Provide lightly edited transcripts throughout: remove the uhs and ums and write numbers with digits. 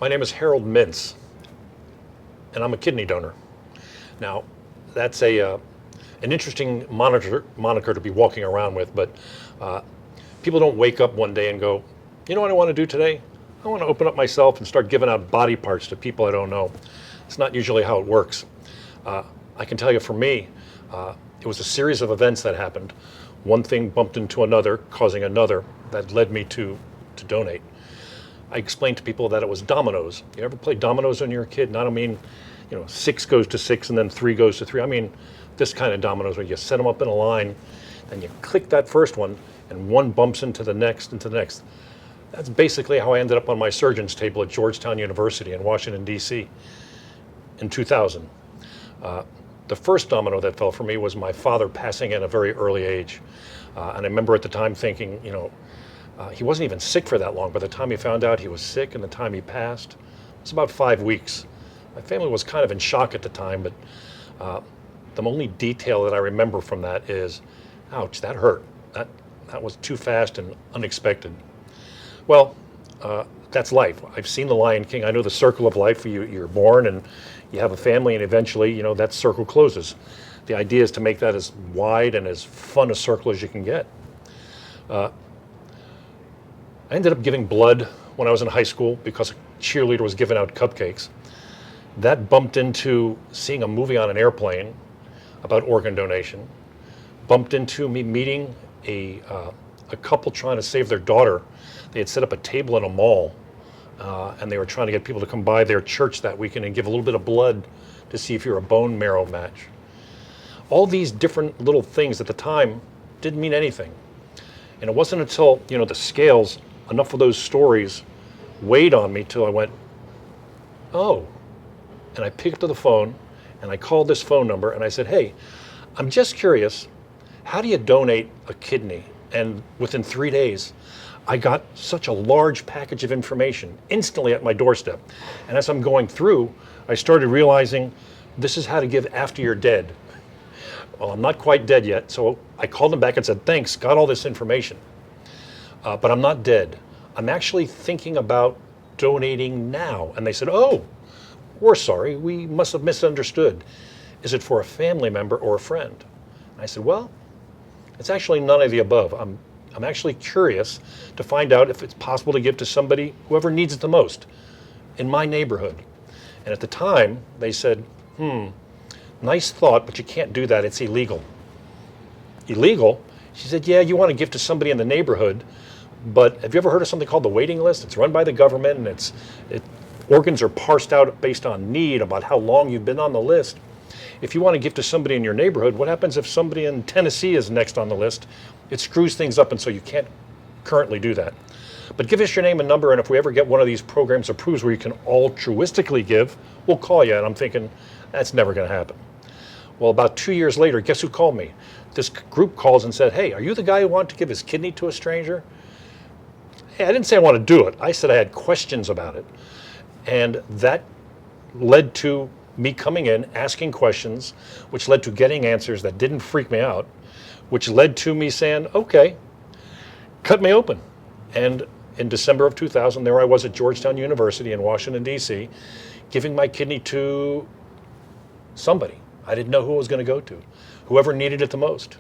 My name is Harold Mintz, and I'm a kidney donor. Now, that's an interesting moniker to be walking around with, but people don't wake up one day and go, you know what I want to do today? I want to open up myself and start giving out body parts to people I don't know. It's not usually how it works. I can tell you for me, it was a series of events that happened. One thing bumped into another, causing another, that led me to donate. I explained to people that it was dominoes. You ever play dominoes when you're a kid? And I don't mean, 6 goes to 6 and then 3 goes to 3. I mean this kind of dominoes where you set them up in a line and you click that first one and one bumps into the next, into the next. That's basically how I ended up on my surgeon's table at Georgetown University in Washington, D.C. in 2000. The first domino that fell for me was my father passing at a very early age. And I remember at the time thinking, he wasn't even sick for that long. By the time he found out he was sick and the time he passed, it was about 5 weeks. My family was kind of in shock at the time, but the only detail that I remember from that is, ouch, that hurt. That was too fast and unexpected. Well, that's life. I've seen The Lion King. I know the circle of life. You're born and you have a family, and eventually, that circle closes. The idea is to make that as wide and as fun a circle as you can get. I ended up giving blood when I was in high school because a cheerleader was giving out cupcakes. That bumped into seeing a movie on an airplane about organ donation. Bumped into me meeting a couple trying to save their daughter. They had set up a table in a mall, and they were trying to get people to come by their church that weekend and give a little bit of blood to see if you're a bone marrow match. All these different little things at the time didn't mean anything. And it wasn't until, the scales, enough of those stories weighed on me till I went, oh. And I picked up the phone and I called this phone number and I said, hey, I'm just curious, how do you donate a kidney? And within 3 days, I got such a large package of information instantly at my doorstep. And as I'm going through, I started realizing this is how to give after you're dead. Well, I'm not quite dead yet, so I called them back and said, thanks, got all this information. But I'm not dead. I'm actually thinking about donating now. And they said, oh, we're sorry, we must have misunderstood. Is it for a family member or a friend? And I said, well, it's actually none of the above. I'm actually curious to find out if it's possible to give to somebody, whoever needs it the most, in my neighborhood. And at the time, they said, nice thought, but you can't do that, it's illegal. Illegal? She said, yeah, you want to give to somebody in the neighborhood, but have you ever heard of something called the waiting list? It's run by the government, and organs are parsed out based on need, about how long you've been on the list. If you want to give to somebody in your neighborhood, what happens if somebody in Tennessee is next on the list? It screws things up, and so you can't currently do that. But give us your name and number, and if we ever get one of these programs approved where you can altruistically give, we'll call you. And I'm thinking, that's never going to happen. Well, about 2 years later, guess who called me? This group calls and said, hey, are you the guy who wanted to give his kidney to a stranger? Hey, I didn't say I want to do it. I said I had questions about it. And that led to me coming in, asking questions, which led to getting answers that didn't freak me out, which led to me saying, okay, cut me open. And in December of 2000, there I was at Georgetown University in Washington, D.C., giving my kidney to somebody. I didn't know who it was going to go to, whoever needed it the most.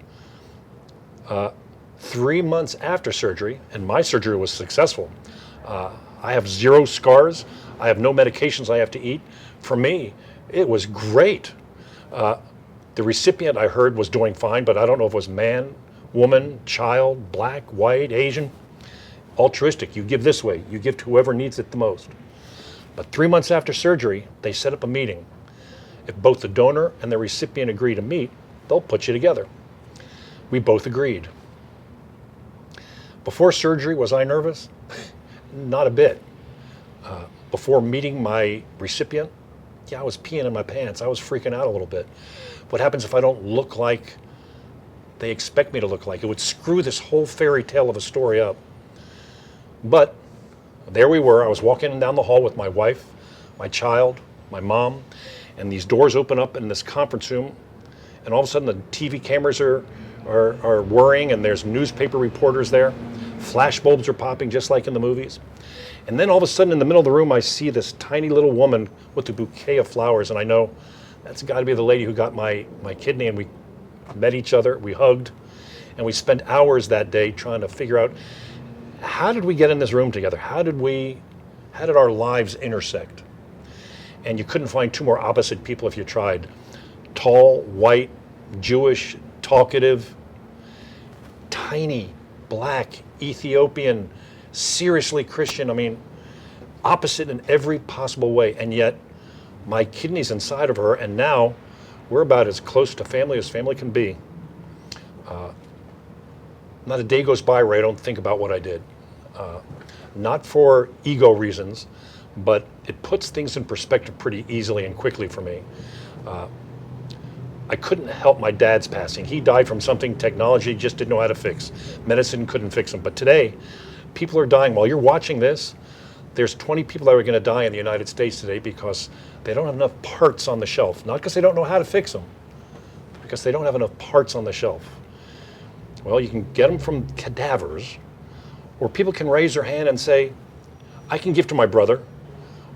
3 months after surgery, and my surgery was successful, I have 0 scars. I have no medications I have to eat. For me, it was great. The recipient, I heard, was doing fine, but I don't know if it was man, woman, child, black, white, Asian. Altruistic, you give this way. You give to whoever needs it the most. But 3 months after surgery, they set up a meeting. If both the donor and the recipient agree to meet, they'll put you together. We both agreed. Before surgery, was I nervous? Not a bit. Before meeting my recipient, yeah, I was peeing in my pants. I was freaking out a little bit. What happens if I don't look like they expect me to look like? It would screw this whole fairy tale of a story up. But there we were. I was walking down the hall with my wife, my child, my mom, and these doors open up in this conference room, and all of a sudden the TV cameras are whirring, and there's newspaper reporters there. Flash bulbs are popping just like in the movies. And then all of a sudden in the middle of the room, I see this tiny little woman with a bouquet of flowers. And I know that's got to be the lady who got my kidney. And we met each other, we hugged, and we spent hours that day trying to figure out, how did we get in this room together? How did our lives intersect? And you couldn't find two more opposite people if you tried. Tall, white, Jewish, talkative, tiny, black, Ethiopian, seriously Christian. I mean, opposite in every possible way. And yet my kidney's inside of her, and now we're about as close to family as family can be. Not a day goes by where I don't think about what I did. Not for ego reasons, but it puts things in perspective pretty easily and quickly for me. I couldn't help my dad's passing. He died from something technology just didn't know how to fix. Medicine couldn't fix him. But today, people are dying. While you're watching this, there's 20 people that are going to die in the United States today because they don't have enough parts on the shelf. Not because they don't know how to fix them, because they don't have enough parts on the shelf. Well, you can get them from cadavers, or people can raise their hand and say, I can give to my brother.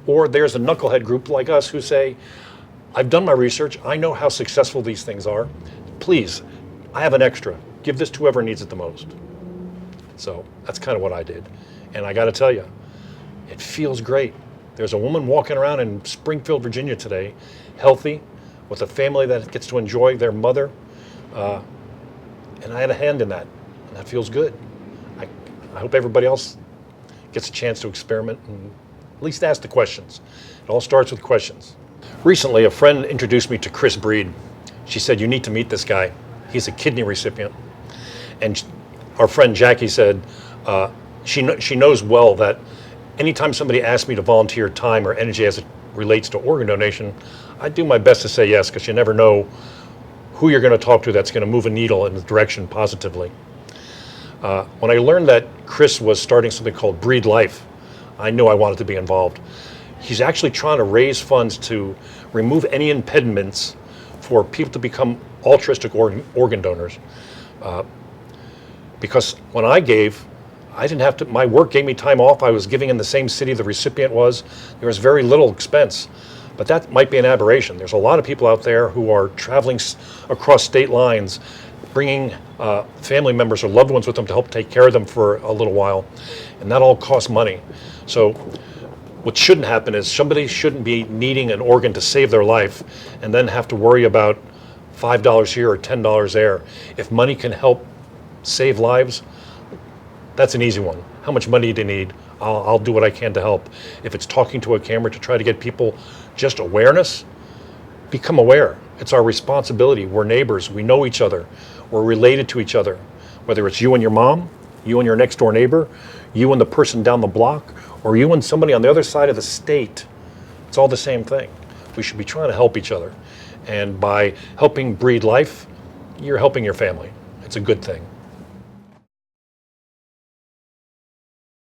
Or there's a knucklehead group like us who say, I've done my research, I know how successful these things are. Please, I have an extra. Give this to whoever needs it the most. So that's kind of what I did. And I got to tell you, it feels great. There's a woman walking around in Springfield, Virginia today, healthy, with a family that gets to enjoy their mother. And I had a hand in that, and that feels good. I hope everybody else gets a chance to experiment and at least ask the questions. It all starts with questions. Recently, a friend introduced me to Chris Breed. She said, you need to meet this guy. He's a kidney recipient. And our friend Jackie said, she knows well that anytime somebody asks me to volunteer time or energy as it relates to organ donation, I do my best to say yes, because you never know who you're going to talk to that's going to move a needle in the direction positively. When I learned that Chris was starting something called Breed Life, I knew I wanted to be involved. He's actually trying to raise funds to remove any impediments for people to become altruistic organ donors. Because when I gave, I didn't have to, my work gave me time off. I was giving in the same city the recipient was. There was very little expense. But that might be an aberration. There's a lot of people out there who are traveling across state lines, bringing family members or loved ones with them to help take care of them for a little while. And that all costs money. So what shouldn't happen is somebody shouldn't be needing an organ to save their life and then have to worry about $5 here or $10 there. If money can help save lives, that's an easy one. How much money do you need? I'll do what I can to help. If it's talking to a camera to try to get people just awareness, become aware. It's our responsibility. We're neighbors. We know each other. We're related to each other. Whether it's you and your mom, you and your next door neighbor, you and the person down the block, or you and somebody on the other side of the state, it's all the same thing. We should be trying to help each other. And by helping Breed Life, you're helping your family. It's a good thing.